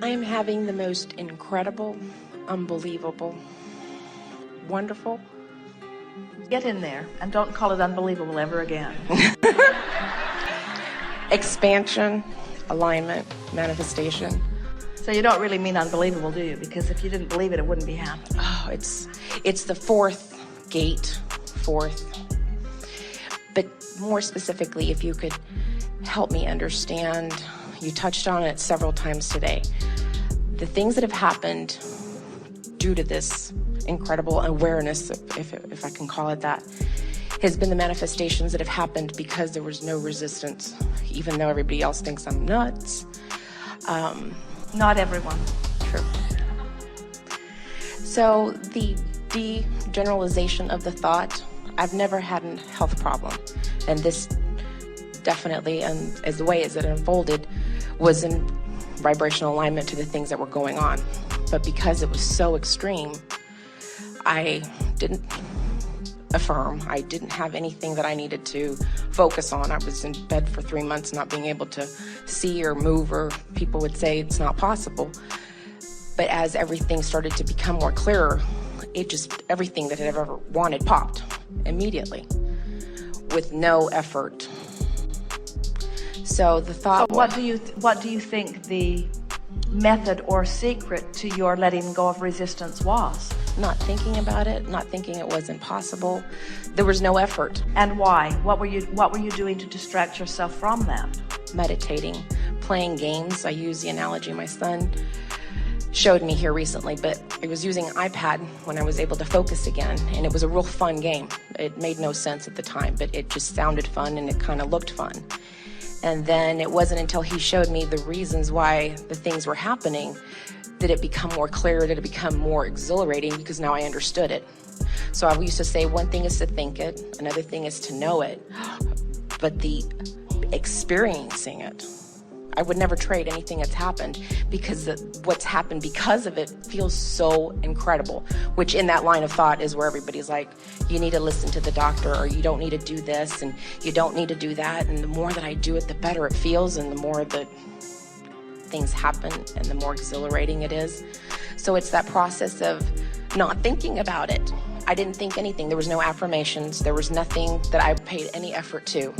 I am having the most incredible, unbelievable, wonderful. Get in there and don't call it unbelievable ever again. Expansion, alignment, manifestation. So you don't really mean unbelievable, do you? Because if you didn't believe it, it wouldn't be happening. Oh, it's the fourth gate, But more specifically, if you could help me understand, you touched on it several times today, the things that have happened due to this incredible awareness, if I can call it that, has been the manifestations that have happened because there was no resistance, even though everybody else thinks I'm nuts. Not everyone. True. So the degeneralization of the thought, I've never had a health problem. And this definitely, and as the way as it unfolded, was in vibrational alignment to the things that were going on. But because it was so extreme, I didn't affirm. I didn't have anything that I needed to focus on. I was in bed for 3 months not being able to see or move, or people would say it's not possible. But as everything started to become more clearer, everything that I ever wanted popped immediately with no effort. So the thought So what do you think the method or secret to your letting go of resistance was? Not thinking about it, not thinking it wasn't possible. There was no effort. And why? What were you doing to distract yourself from that? Meditating, playing games. I use the analogy my son showed me here recently, but I was using an iPad when I was able to focus again, and it was a real fun game. It made no sense at the time, but it just sounded fun and it kind of looked fun. And then it wasn't until he showed me the reasons why the things were happening did it become more clear, did it become more exhilarating, because now I understood it. So I used to say one thing is to think it, another thing is to know it, but the experiencing it, I would never trade anything that's happened, because what's happened because of it feels so incredible, which in that line of thought is where everybody's like, you need to listen to the doctor, or you don't need to do this, and you don't need to do that. And the more that I do it, the better it feels, and the more that things happen and the more exhilarating it is. So it's that process of not thinking about it. I didn't think anything. There was no affirmations. There was nothing that I paid any effort to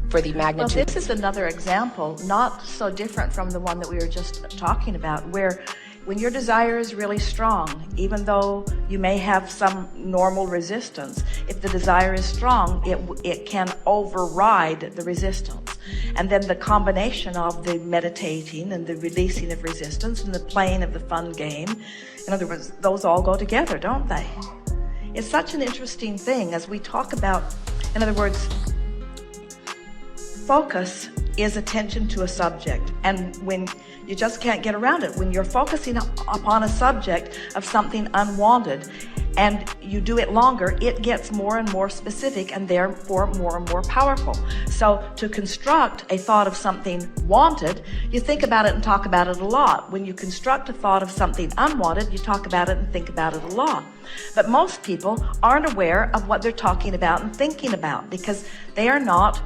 for the magnitude. Well, this is another example, not so different from the one that we were just talking about, where when your desire is really strong, even though you may have some normal resistance, if the desire is strong, it can override the resistance. And then the combination of the meditating and the releasing of resistance and the playing of the fun game, in other words, those all go together, don't they? It's such an interesting thing as we talk about, in other words, focus is attention to a subject, and when you just can't get around it, when you're focusing upon a subject of something unwanted and you do it longer, it gets more and more specific and therefore more and more powerful. So to construct a thought of something wanted, you think about it and talk about it a lot. When you construct a thought of something unwanted, you talk about it and think about it a lot. But most people aren't aware of what they're talking about and thinking about, because they are not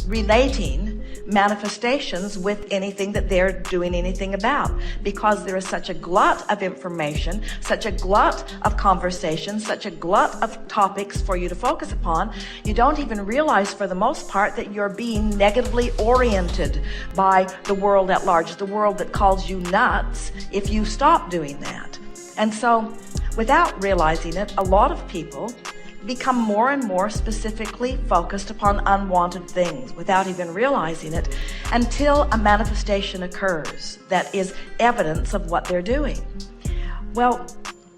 relating manifestations with anything that they're doing anything about, because there is such a glut of information, such a glut of conversation, such a glut of topics for you to focus upon. You don't even realize for the most part that you're being negatively oriented by the world at large, the world that calls you nuts if you stop doing that. And so without realizing it, a lot of people become more and more specifically focused upon unwanted things without even realizing it, until a manifestation occurs that is evidence of what they're doing. Well,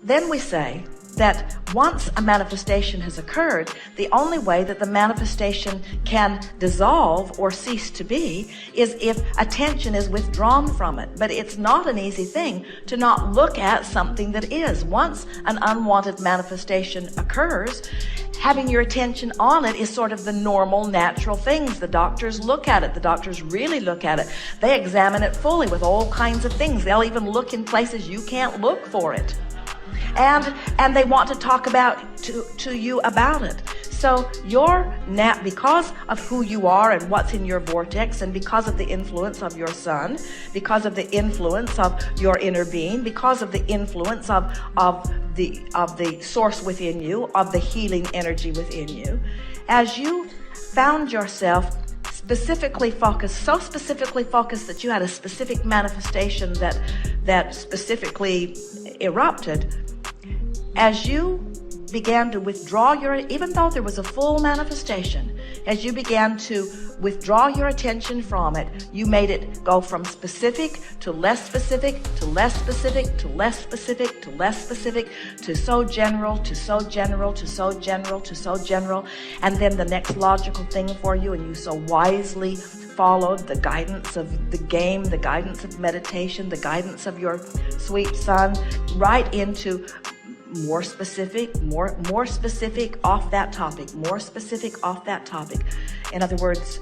then we say that once a manifestation has occurred, the only way that the manifestation can dissolve or cease to be is if attention is withdrawn from it. But it's not an easy thing to not look at something that is. Once an unwanted manifestation occurs, having your attention on it is sort of the normal, natural things. The doctors look at it. The doctors really look at it. They examine it fully with all kinds of things. They'll even look in places you can't look for it. And they want to talk to you about it. So because of who you are and what's in your vortex, and because of the influence of your sun, because of the influence of your inner being, because of the influence of the source within you, of the healing energy within you, as you found yourself specifically focused, so specifically focused that you had a specific manifestation that specifically erupted, as you began to withdraw even though there was a full manifestation, as you began to withdraw your attention from it, you made it go from specific to less specific, to less specific, to less specific, to less specific, to so general, to so general, to so general, to so general. And then the next logical thing for you, and you so wisely followed the guidance of the game, the guidance of meditation, the guidance of your sweet son, right into more specific off that topic, more specific off that topic. In other words,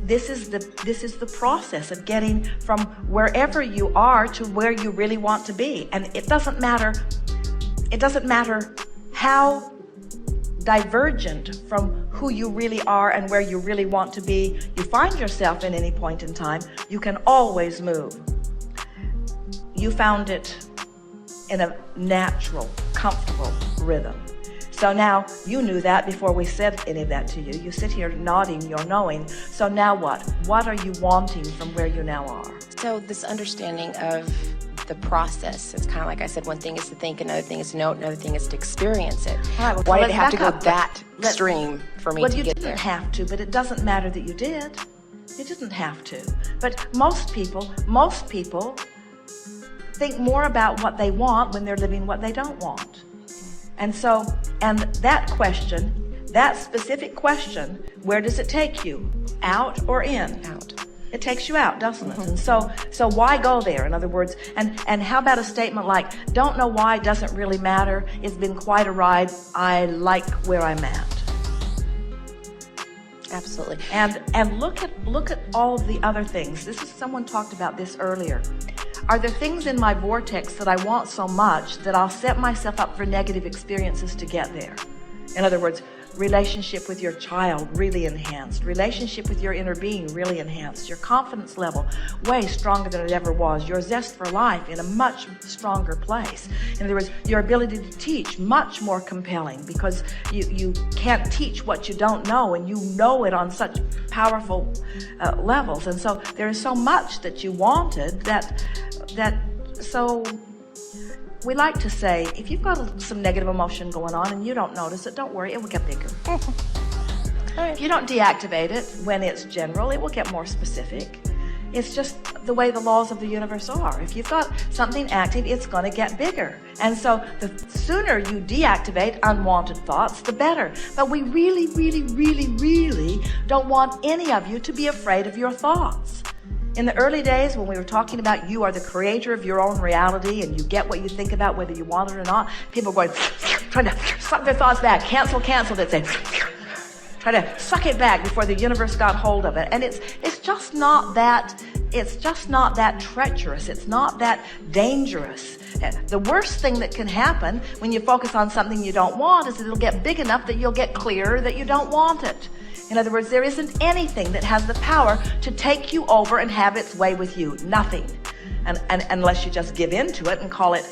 this is the process of getting from wherever you are to where you really want to be. And it doesn't matter how divergent from who you really are and where you really want to be you find yourself in any point in time, you can always move. You found it in a natural, comfortable rhythm. So now you knew that before we said any of that to you. You sit here nodding your knowing. So now what? What are you wanting from where you now are? So this understanding of the process, it's kind of like I said, one thing is to think, another thing is to know, another thing is to experience it. All right, well, why did it have let's to go back up. that extreme for me to get there? Well, you didn't have to, but it doesn't matter that you did. You didn't have to. But most people think more about what they want when they're living what they don't want. And that question, that specific question, where does it take you? Out or in? Out. It takes you out, doesn't it? And so why go there? In other words, and how about a statement like, don't know why, doesn't really matter. It's been quite a ride. I like where I'm at. Absolutely. And look at all of the other things. Someone talked about this earlier. Are there things in my vortex that I want so much that I'll set myself up for negative experiences to get there? In other words, relationship with your child really enhanced, relationship with your inner being really enhanced, your confidence level way stronger than it ever was, your zest for life in a much stronger place. In other words, your ability to teach much more compelling, because you can't teach what you don't know, and you know it on such powerful levels. And so there is so much that you wanted so we like to say, if you've got some negative emotion going on and you don't notice it, don't worry, it will get bigger. If you don't deactivate it when it's general, it will get more specific. It's just the way the laws of the universe are. If you've got something active, it's going to get bigger. And so the sooner you deactivate unwanted thoughts, the better. But we really, really, really, really don't want any of you to be afraid of your thoughts. In the early days, when we were talking about you are the creator of your own reality and you get what you think about whether you want it or not, people were going, trying to suck their thoughts back, cancel, they'd say, try to suck it back before the universe got hold of it. And it's just not that treacherous. It's not that dangerous. The worst thing that can happen when you focus on something you don't want is it'll get big enough that you'll get clearer that you don't want it. In other words, there isn't anything that has the power to take you over and have its way with you. Nothing. And unless you just give in to it and call it,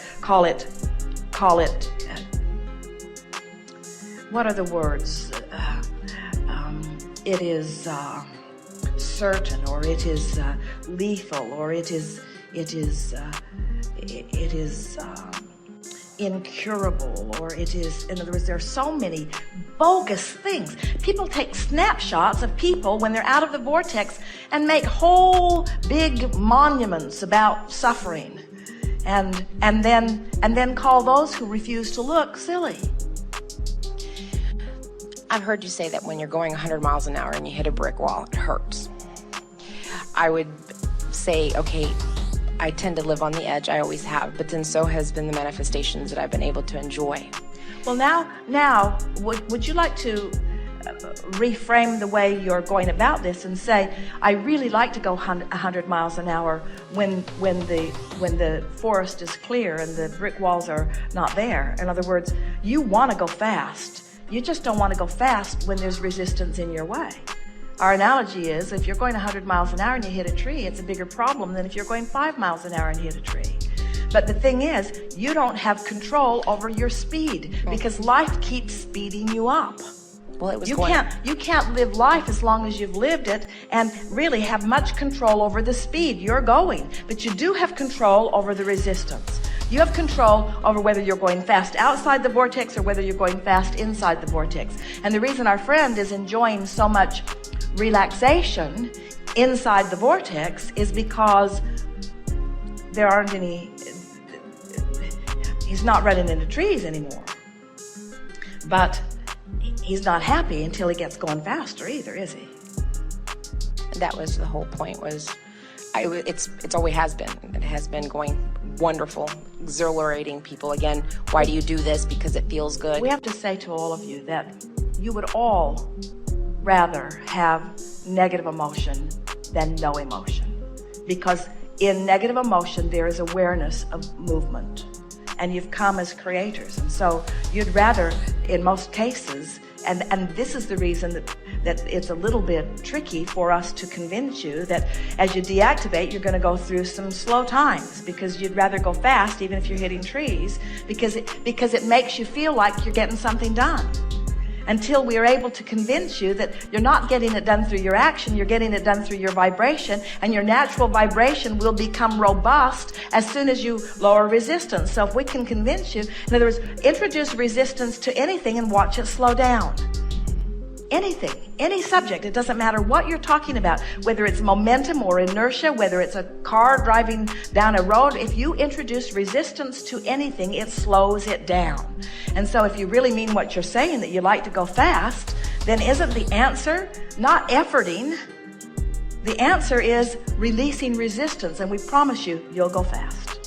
what are the words? It is certain, or it is lethal, or it is incurable, or it is, in other words, there are so many bogus things. People take snapshots of people when they're out of the vortex and make whole big monuments about suffering, and then call those who refuse to look silly. I've heard you say that when you're going 100 miles an hour and you hit a brick wall, it hurts. I would say, okay, I tend to live on the edge, I always have, but then so has been the manifestations that I've been able to enjoy. Well, now, would you like to reframe the way you're going about this and say, I really like to go 100 miles an hour when the forest is clear and the brick walls are not there. In other words, you want to go fast. You just don't want to go fast when there's resistance in your way. Our analogy is, if you're going 100 miles an hour and you hit a tree, it's a bigger problem than if you're going 5 miles an hour and hit a tree. But the thing is, you don't have control over your speed because life keeps speeding you up. Well, it was You can't live life as long as you've lived it and really have much control over the speed you're going. But you do have control over the resistance. You have control over whether you're going fast outside the vortex or whether you're going fast inside the vortex. And the reason our friend is enjoying so much relaxation inside the vortex is because there aren't any, he's not running into trees anymore. But he's not happy until he gets going faster either, is he? That was the whole point. It's always has been. It has been going wonderful, exhilarating people. Again, why do you do this? Because it feels good. We have to say to all of you that you would all rather have negative emotion than no emotion. Because in negative emotion, there is awareness of movement. And you've come as creators. And so you'd rather, in most cases, and this is the reason that it's a little bit tricky for us to convince you that as you deactivate, you're going to go through some slow times because you'd rather go fast even if you're hitting trees because it makes you feel like you're getting something done. Until we are able to convince you that you're not getting it done through your action, you're getting it done through your vibration, and your natural vibration will become robust as soon as you lower resistance. So if we can convince you, in other words, introduce resistance to anything and watch it slow down. Anything, any subject, it doesn't matter what you're talking about, whether it's momentum or inertia, whether it's a car driving down a road, if you introduce resistance to anything, it slows it down. And so if you really mean what you're saying, that you like to go fast, then isn't the answer not efforting? The answer is releasing resistance, and we promise you, you'll go fast.